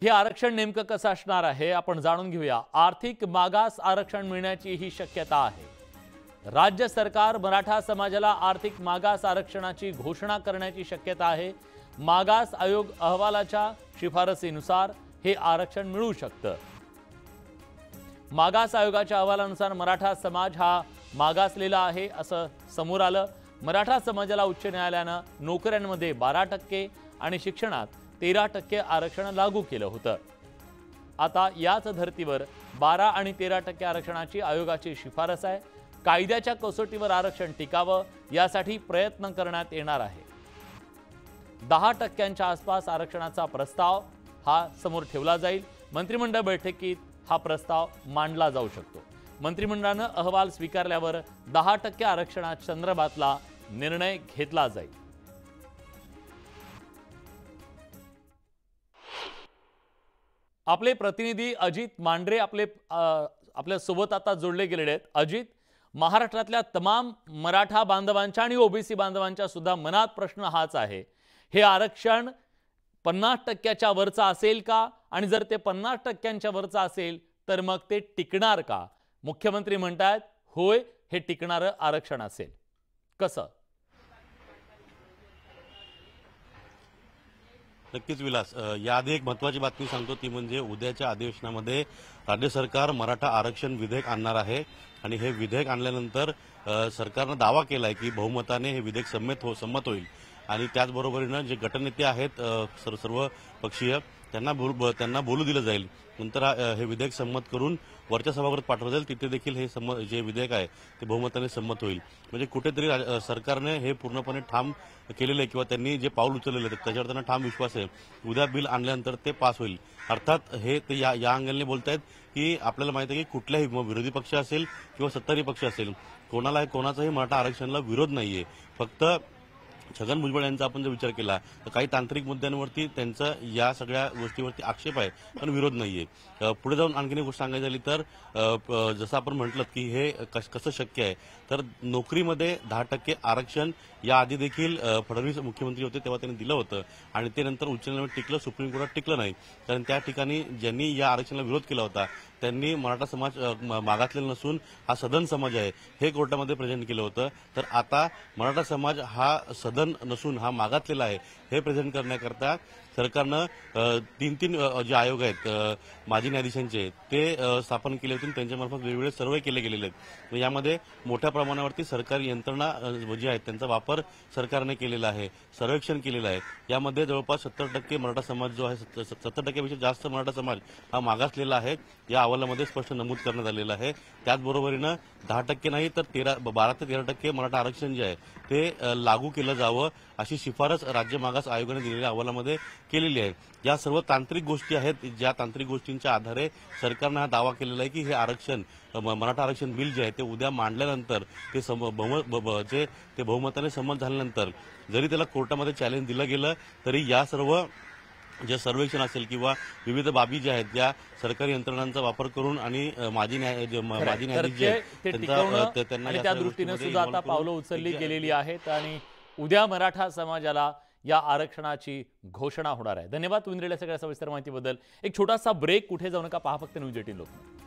हे आरक्षण नेमकं कसं असणार आहे आपण जाणून घेऊया। आर्थिक मागास आरक्षण मिळण्याची ही शक्यता आहे। राज्य सरकार मराठा समाजाला आर्थिक मागास आरक्षणाची घोषणा करण्याची शक्यता आहे। मागास आयोग अहवालाच्या शिफारसीनुसार हे आरक्षण मिळू शकतं। मागास आयोगाच्या अहवालानुसार मराठा समाज हा मागासलेला आहे असं समोर आलं। मराठा समाजाला उच्च न्यायालयानं नोकऱ्यांमध्ये 12% आणि शिक्षणात 13% आरक्षण लागू केलं होतं। आता याच धर्तीवर 12 आणि 13% आरक्षणाची आयोगाची शिफारस आहे। कायद्याच्या कसोटीवर आरक्षण टिकावं यासाठी प्रयत्न करण्यात येणार आहे। 10%च्या आसपास आरक्षणाचा प्रस्ताव हा समोर ठेवला जाईल। मंत्रिमंडळ बैठकीत हा प्रस्ताव मांडला जाऊ शकतो। मंत्रिमंडळानं अहवाल स्वीकारल्यावर 10% आरक्षणासंदर्भातला निर्णय घेतला जाईल। आपले प्रतिनिधी अजित मांढरे आपल्या सोबत आता जोडले गेलेले आहेत। अजित, महाराष्ट्रातल्या तमाम मराठा बांधवांच्या आणि ओबीसी बांधवांच्या सुद्धा मनात प्रश्न हाच आहे, हे आरक्षण 50%च्या वरचा असेल का? आणि जर ते 50%च्या वरचा असेल तर मग ते टिकणार का? मुख्यमंत्री म्हणतात होय, हे टिकणारं आरक्षण असेल। कसं? नक्कीच विलास, याआधी एक महत्त्वाची बातमी सांगतो, ती म्हणजे उद्याच्या अधिवेशनामध्ये राज्य सरकार मराठा आरक्षण विधेयक आणणार आहे। आणि हे विधेयक आणल्यानंतर सरकारनं दावा केलाय की बहुमताने हे विधेयक संमत होईल। आणि त्याचबरोबरीनं जे गटनेते आहेत सर्व पक्षीय त्यांना बोलू दिलं जाईल। नंतर हे विधेयक संमत करून वरच्या सभागृहात पाठवलं जाईल, तिथे देखील हे जे विधेयक आहे ते बहुमताने संमत होईल। म्हणजे कुठेतरी सरकारने हे पूर्णपणे ठाम केलेलं आहे किंवा त्यांनी जे पाऊल उचललेलं आहे त्याच्यावर त्यांना ठाम विश्वास आहे, उद्या बिल आणल्यानंतर ते पास होईल। अर्थात हे ते या अंगलने बोलतायत की आपल्याला माहिती आहे की कुठल्याही विरोधी पक्ष असेल किंवा सत्ताधारी पक्ष असेल, कोणाचाही मराठा आरक्षणाला विरोध नाहीये। फक्त छगन भुजबळ यांचा आपण जर विचार केला तर काही तांत्रिक मुद्द्यांवरती त्यांचा या सगळ्या गोष्टीवरती आक्षेप आहे, पण विरोध नाहीये। पुढे जाऊन आणखी एक गोष्ट सांगायची झाली तर जसं आपण म्हटलं की हे कसं शक्य आहे, तर नोकरीमध्ये 10% आरक्षण याआधी देखील फडणवीस मुख्यमंत्री होते तेव्हा त्यांनी दिलं होतं आणि ते नंतर उच्च न्यायालयात टिकलं, सुप्रीम कोर्टात टिकलं नाही। कारण त्या ठिकाणी ज्यांनी या आरक्षणाला विरोध केला होता त्यांनी मराठा समाज मागासलेला नसून हा सदन समाज आहे हे कोर्टामध्ये प्रेझेंट केलं होतं। तर आता मराठा समाज हा सदन नसून हा मागासलेला आहे हे प्रेझेंट करण्याकरता सरकारनं 3 जे आयोग आहेत माजी न्यायाधीशांचे ते स्थापन केले होते। त्यांच्यामार्फत वेगवेगळे सर्वे केले गेलेले आहेत। यामध्ये मोठ्या प्रमाणावरती सरकारी यंत्रणा जी आहेत त्यांचा वापर सरकारने केलेला आहे, सर्वेक्षण केलेलं आहे। यामध्ये जवळपास 70% मराठा समाज जो आहे, 70%पेक्षा जास्त मराठा समाज हा मागासलेला आहे, या अहवालामध्ये स्पष्ट नमूद करण्यात आलेलं आहे। त्याचबरोबरीनं 10% नाही तर 12 ते 13% मराठा आरक्षण जे आहे ते लागू केलं जावं अशी शिफारस राज्य मागास आयोगाने दिलेल्या अहवालामध्ये केलेली आहे। या सर्व तांत्रिक गोष्टी आहेत, ज्या तांत्रिक गोष्टींच्या आधारे सरकारनं हा दावा केलेला आहे की हे आरक्षण मराठा आरक्षण बिल जे आहे ते उद्या मांडल्यानंतर ते बहुमताने संमत झाल्यानंतर जरी त्याला कोर्टामध्ये चॅलेंज दिलं गेलं तरी या सर्व जे सर्वेक्षण असेल किंवा विविध बाबी ज्या आहेत त्या सरकारी यंत्रणांचा वापर करून आणि माजी न्यायाधीश त्यांना त्या दृष्टीने सुद्धा आता पावलं उचलली गेलेली आहेत आणि उद्या मराठा समाजाला या आरक्षणाची घोषणा होणार आहे। धन्यवाद तुम्ही दिलेल्या सगळ्या सविस्तर माहितीबद्दल। एक छोटासा ब्रेक, कुठे जाऊ नका, पहा फक्त न्यूज 18 लोकमत।